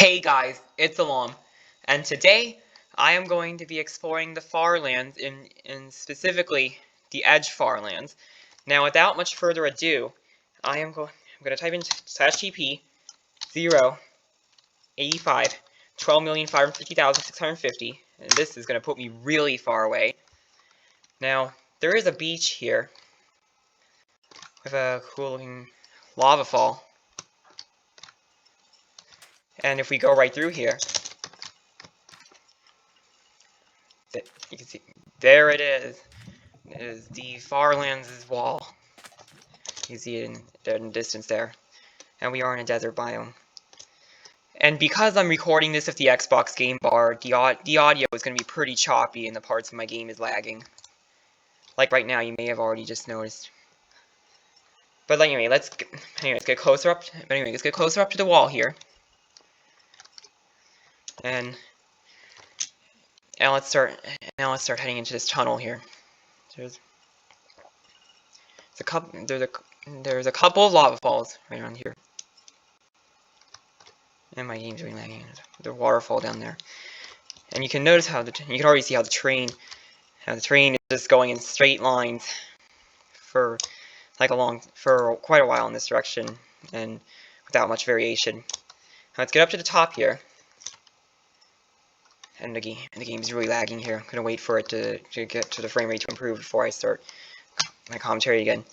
Hey guys, it's Alam, and today I am going to be exploring the Farlands in specifically the Edge Farlands. Now, without much further ado, I'm going to type in /gp 0 85 12,550,650, and this is going to put me really far away. Now, there is a beach here with a cool looking lava fall, and if we go right through here, you can see there it is. It is the Farlands' wall. You see it in the distance there. And we are in a desert biome. And because I'm recording this with the Xbox game bar, the audio is going to be pretty choppy and the parts of my game is lagging. Like right now, you may have already just noticed. But anyway, let's get closer up. Let's get closer up to the wall here. And now let's start heading into this tunnel here. There's a couple of lava falls right around here. And my game's really lagging. There's a waterfall down there. And you can notice how you can already see how the train is just going in straight lines for quite a while in this direction and without much variation. Now let's get up to the top here. And the game is really lagging here. I'm gonna wait for it to get to the frame rate to improve before I start my commentary again.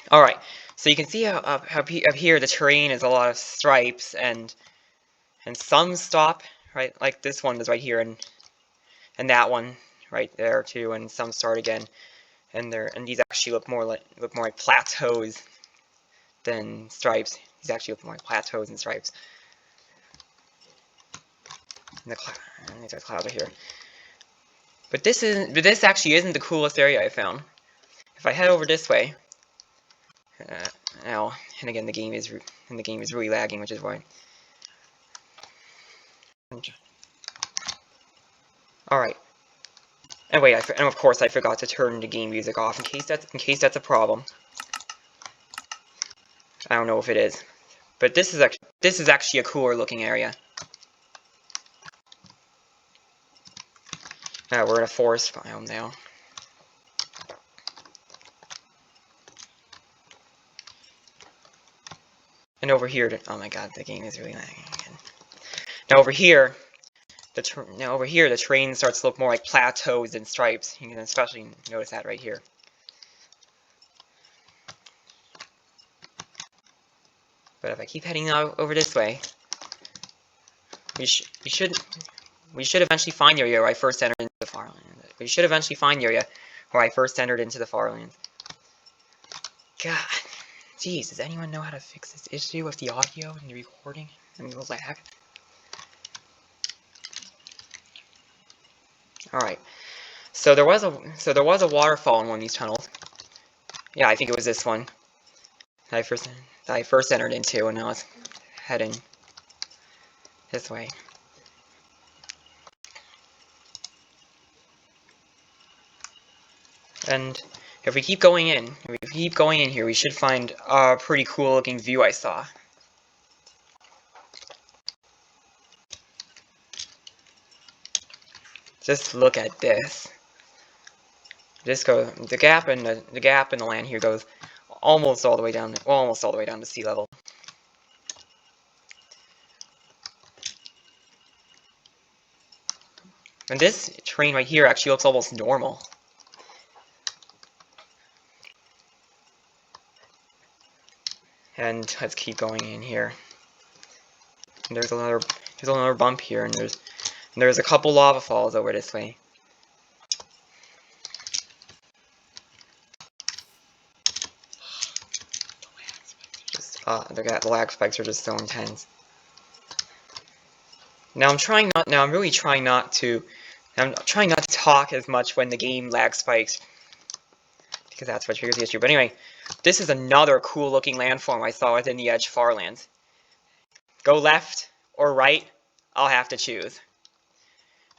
Alright, so you can see how up here the terrain is a lot of stripes and some stop, right, like this one is right here, and that one right there too, and some start again, and these actually look more like plateaus than stripes. These actually look more like plateaus and stripes. And these are clouds right here. But this actually isn't the coolest area I found. If I head over this way, now and again the game is really lagging, which is why. Alright. Anyway, and of course I forgot to turn the game music off in case that's a problem. I don't know if it is, but this is actually a cooler looking area. We're in a forest biome now. And over here, oh my god, the game is really lagging again. Now over here, the train starts to look more like plateaus than stripes. You can especially notice that right here. But if I keep heading over this way, we should eventually find the area where I first entered into the Farlands. We should eventually find the area where I first entered into the Farlands. God, jeez, does anyone know how to fix this issue with the audio and the recording and the lag? Alright, so there was a waterfall in one of these tunnels. Yeah, I think it was this one that I first entered into, and now it's heading this way. And if we keep going in here, we should find a pretty cool looking view I saw. Just look at this. The gap in the land here goes almost all the way down to sea level. And this terrain right here actually looks almost normal. And let's keep going in here. And there's another bump here, and there's a couple lava falls over this way. The lag spikes are just so intense. Now I'm really trying not to talk as much when the game lag spikes, because that's what triggers the issue. But anyway, this is another cool looking landform I saw within the Edge Farlands. Go left or right, I'll have to choose.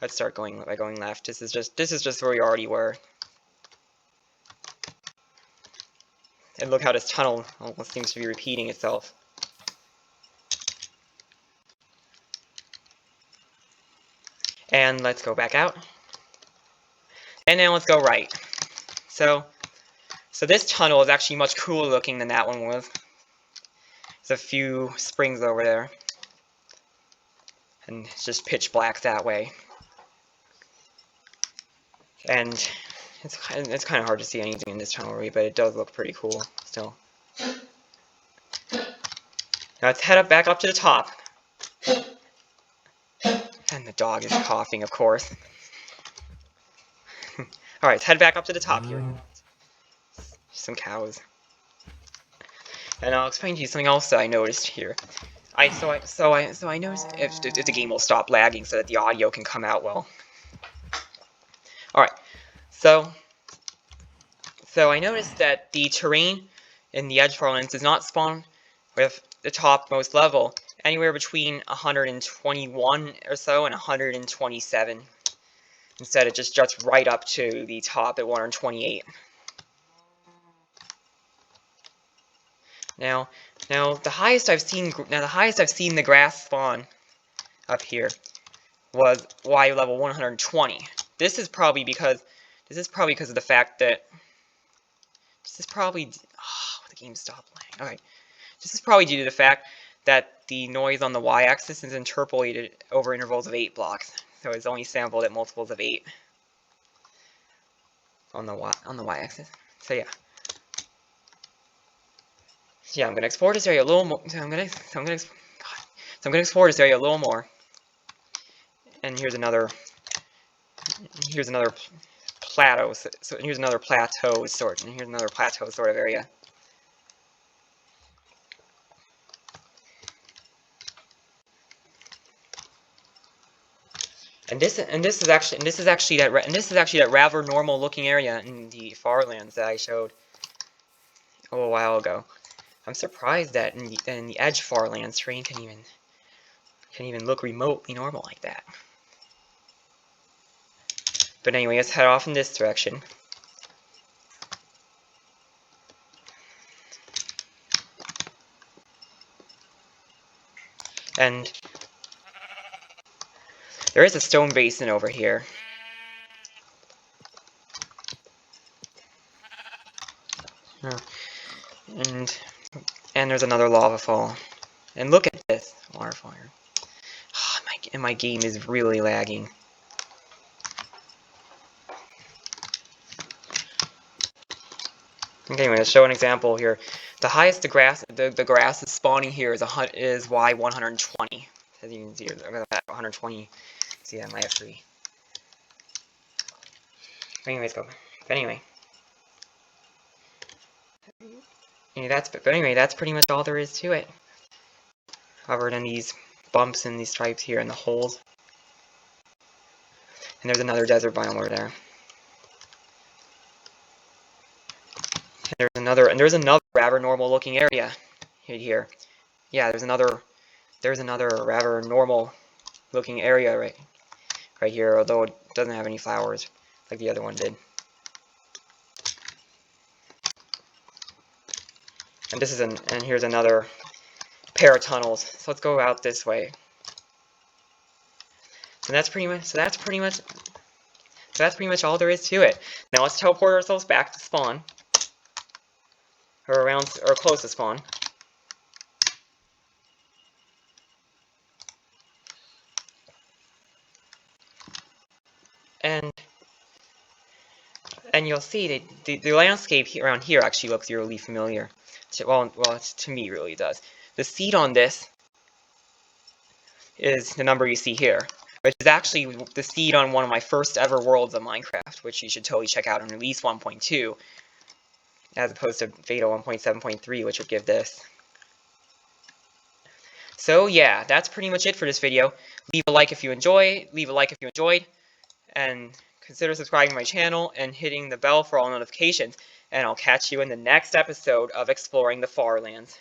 Let's start going by going left. This is just where we already were. And look how this tunnel almost seems to be repeating itself. And let's go back out. And now let's go right. So this tunnel is actually much cooler looking than that one was. There's a few springs over there. And it's just pitch black that way. And it's kind of hard to see anything in this tunnel, really, but it does look pretty cool still. Now let's head back up to the top. And the dog is coughing, of course. Alright, let's head back up to the top here. Some cows. And I'll explain to you something else that I noticed here. I noticed if the game will stop lagging so that the audio can come out well. Alright, so I noticed that the terrain in the edge farmlands does not spawn with the topmost level anywhere between 121 or so and 127. Instead, it just juts right up to the top at 128. Now the highest I've seen the grass spawn up here was Y level 120. This is probably because of the fact that the game stopped playing. Alright. This is probably due to the fact that the noise on the y-axis is interpolated over intervals of 8 blocks. So it's only sampled at multiples of 8 on the y-axis. So yeah. I'm gonna explore this area a little more. I'm gonna explore this area a little more. And here's another plateau. So here's another plateau sort of area. And this is actually that rather normal looking area in the Farlands that I showed a little while ago. I'm surprised that in the Edge Farlands terrain can even look remotely normal like that. But anyway, let's head off in this direction. And there is a stone basin over here. And there's another lava fall. And look at this waterfall here. Oh, and my game is really lagging. Okay, anyway, to show an example here. The highest the grass is spawning here is Y120. As you can see, 120. See that in my F3. Anyways, go. But anyway. That's pretty much all there is to it. Other than these bumps and these stripes here and the holes. And there's another desert biome over there. And there's another rather normal looking area here. Yeah, there's another rather normal looking area right here, although it doesn't have any flowers like the other one did. And here's another pair of tunnels. So let's go out this way. So that's pretty much all there is to it. Now let's teleport ourselves back to spawn. Or close to spawn. And you'll see that the landscape around here actually looks really familiar. Well, to me, it really does. The seed on this is the number you see here, which is actually the seed on one of my first ever worlds of Minecraft, which you should totally check out on release 1.2, as opposed to Beta 1.7.3, which would give this. So yeah, that's pretty much it for this video. Leave a like if you enjoyed, and consider subscribing to my channel and hitting the bell for all notifications. And I'll catch you in the next episode of Exploring the Farlands.